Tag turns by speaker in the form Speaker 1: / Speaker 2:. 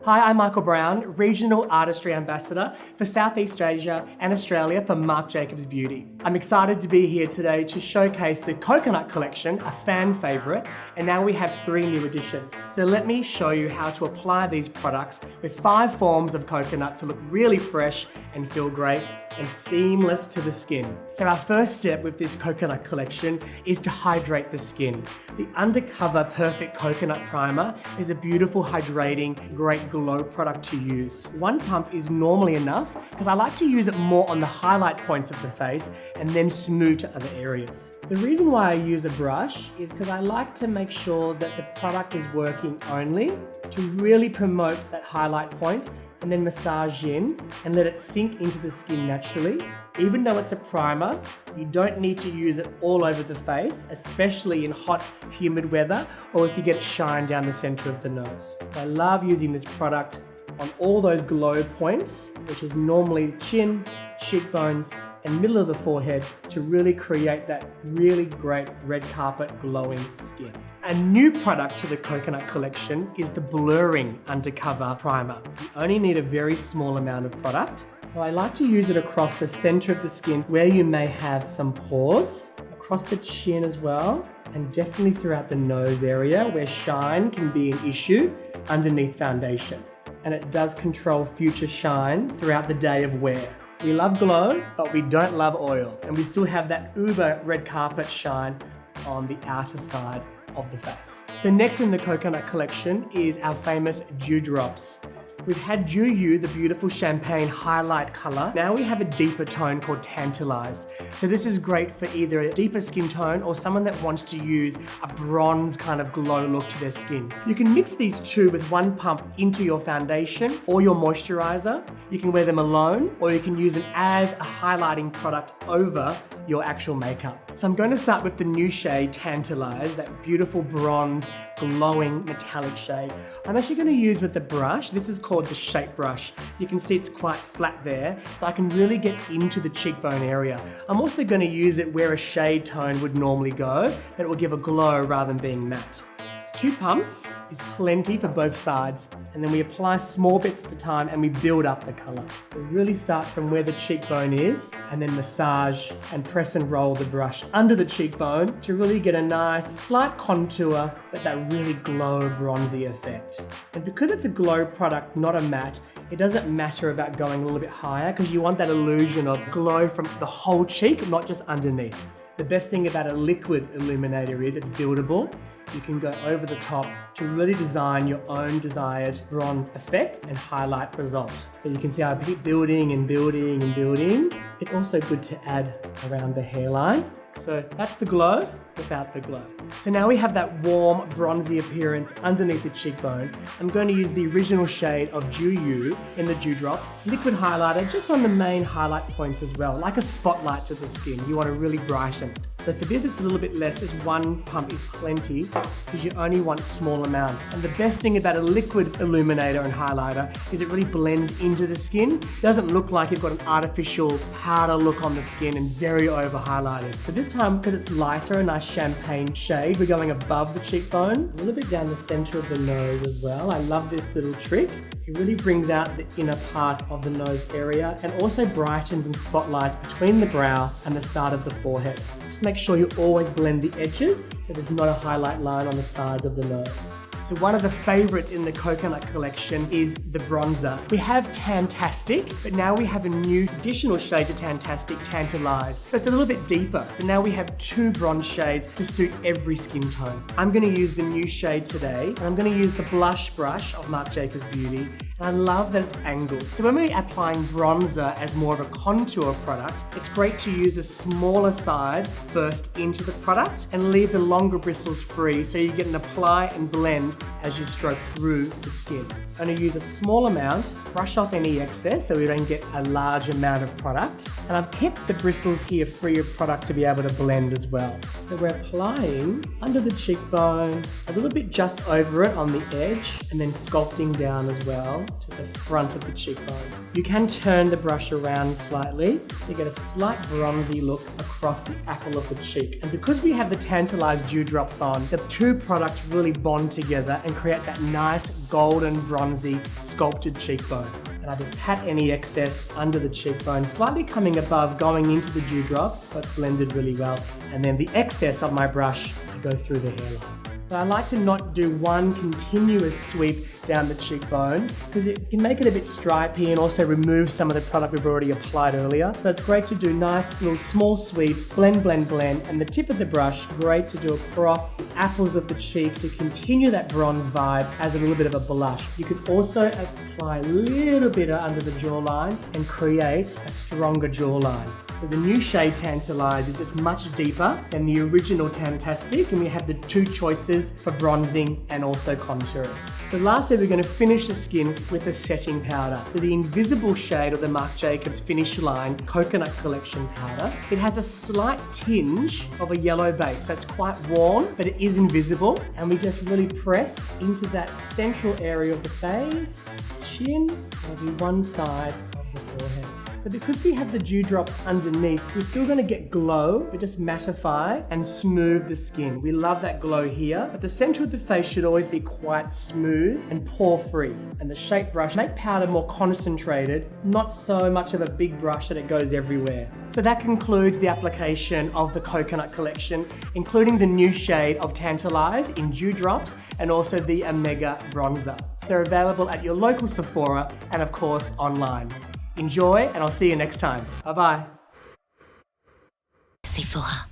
Speaker 1: Hi, I'm Michael Brown, Regional Artistry Ambassador for Southeast Asia and Australia for Marc Jacobs Beauty. I'm excited to be here today to showcase the Coconut Collection, a fan favourite, and now we have 3 new additions. So let me show you how to apply these products with 5 forms of coconut to look really fresh and feel great and seamless to the skin. So our first step with this Coconut Collection is to hydrate the skin. The Undercover Perfect Coconut Primer is a beautiful, hydrating, great glow product to use. 1 pump is normally enough because I like to use it more on the highlight points of the face and then smooth to other areas. The reason why I use a brush is because I like to make sure that the product is working only to really promote that highlight point, and then massage in and let it sink into the skin naturally. Even though it's a primer, you don't need to use it all over the face, especially in hot, humid weather or if you get shine down the center of the nose. I love using this product on all those glow points, which is normally chin, cheekbones, and middle of the forehead to really create that really great red carpet glowing skin. A new product to the Coconut Collection is the Blurring Undercover Primer. You only need a very small amount of product. So I like to use it across the center of the skin where you may have some pores, across the chin as well, and definitely throughout the nose area where shine can be an issue underneath foundation. And it does control future shine throughout the day of wear. We love glow, but we don't love oil. And we still have that uber red carpet shine on the outer side of the face. The next in the Coconut Collection is our famous Dew Drops. We've had Dew You, the beautiful champagne highlight color. Now we have a deeper tone called Tantalize. So this is great for either a deeper skin tone or someone that wants to use a bronze kind of glow look to their skin. You can mix these two with 1 pump into your foundation or your moisturizer. You can wear them alone, or you can use them as a highlighting product over your actual makeup. So I'm going to start with the new shade Tantalize, that beautiful bronze, glowing metallic shade. I'm actually going to use with the brush. This is called the Shape Brush. You can see it's quite flat there, so I can really get into the cheekbone area. I'm also going to use it where a shade tone would normally go, but it will give a glow rather than being matte. 2 pumps is plenty for both sides, and then we apply small bits at a time and we build up the color. So really start from where the cheekbone is and then massage and press and roll the brush under the cheekbone to really get a nice slight contour, but that really glow bronzy effect. And because it's a glow product, not a matte, it doesn't matter about going a little bit higher because you want that illusion of glow from the whole cheek, not just underneath. The best thing about a liquid illuminator is it's buildable. You can go over the top to really design your own desired bronze effect and highlight result. So you can see I keep building and building and building. It's also good to add around the hairline. So that's the glow without the glow. So now we have that warm, bronzy appearance underneath the cheekbone. I'm going to use the original shade of Dew You in the Dew Drops liquid highlighter just on the main highlight points as well, like a spotlight to the skin. You want to really brighten. So for this, it's a little bit less, just 1 pump is plenty because you only want small amounts. And the best thing about a liquid illuminator and highlighter is it really blends into the skin. It doesn't look like you've got an artificial powder look on the skin and very over highlighted. But this time, because it's lighter, a nice champagne shade, we're going above the cheekbone, a little bit down the center of the nose as well. I love this little trick. It really brings out the inner part of the nose area and also brightens and spotlights between the brow and the start of the forehead. Just make sure you always blend the edges so there's not a highlight line on the sides of the nose. So one of the favorites in the Coconut Collection is the bronzer. We have Tantastic, but now we have a new additional shade to Tantastic, Tantalize. So it's a little bit deeper. So now we have 2 bronze shades to suit every skin tone. I'm going to use the new shade today, and I'm going to use the blush brush of Marc Jacobs Beauty. And I love that it's angled. So when we're applying bronzer as more of a contour product, it's great to use the smaller side first into the product and leave the longer bristles free so you get an apply and blend as you stroke through the skin. I'm going to use a small amount, brush off any excess so we don't get a large amount of product. And I've kept the bristles here free of product to be able to blend as well. So we're applying under the cheekbone, a little bit just over it on the edge, and then sculpting down as well to the front of the cheekbone. You can turn the brush around slightly to get a slight bronzy look across the apple of the cheek. And because we have the Tantalized Dew Drops on, the 2 products really bond together and create that nice golden bronzy sculpted cheekbone. And I just pat any excess under the cheekbone, slightly coming above, going into the dewdrops, so it's blended really well. And then the excess of my brush to go through the hairline. But I like to not do one continuous sweep down the cheekbone because it can make it a bit stripy and also remove some of the product we've already applied earlier. So it's great to do nice little small sweeps, blend, blend, blend, and the tip of the brush, great to do across the apples of the cheek to continue that bronze vibe as a little bit of a blush. You could also apply a little bit under the jawline and create a stronger jawline. So the new shade Tantalize is just much deeper than the original Tantastic, and we have the two choices for bronzing and also contouring. So lastly, we're going to finish the skin with a setting powder. So the invisible shade of the Marc Jacobs Finish Line Coconut Collection powder. It has a slight tinge of a yellow base, so it's quite warm, but it is invisible. And we just really press into that central area of the face, chin, maybe one side of the forehead. So because we have the dewdrops underneath, we're still going to get glow, but just mattify and smooth the skin. We love that glow here, but the center of the face should always be quite smooth and pore-free. And the shape brush, make powder more concentrated, not so much of a big brush that it goes everywhere. So that concludes the application of the Coconut Collection, including the new shade of Tantalize in dewdrops and also the Omega Bronzer. They're available at your local Sephora and of course online. Enjoy, and I'll see you next time. Bye-bye.
Speaker 2: Sephora.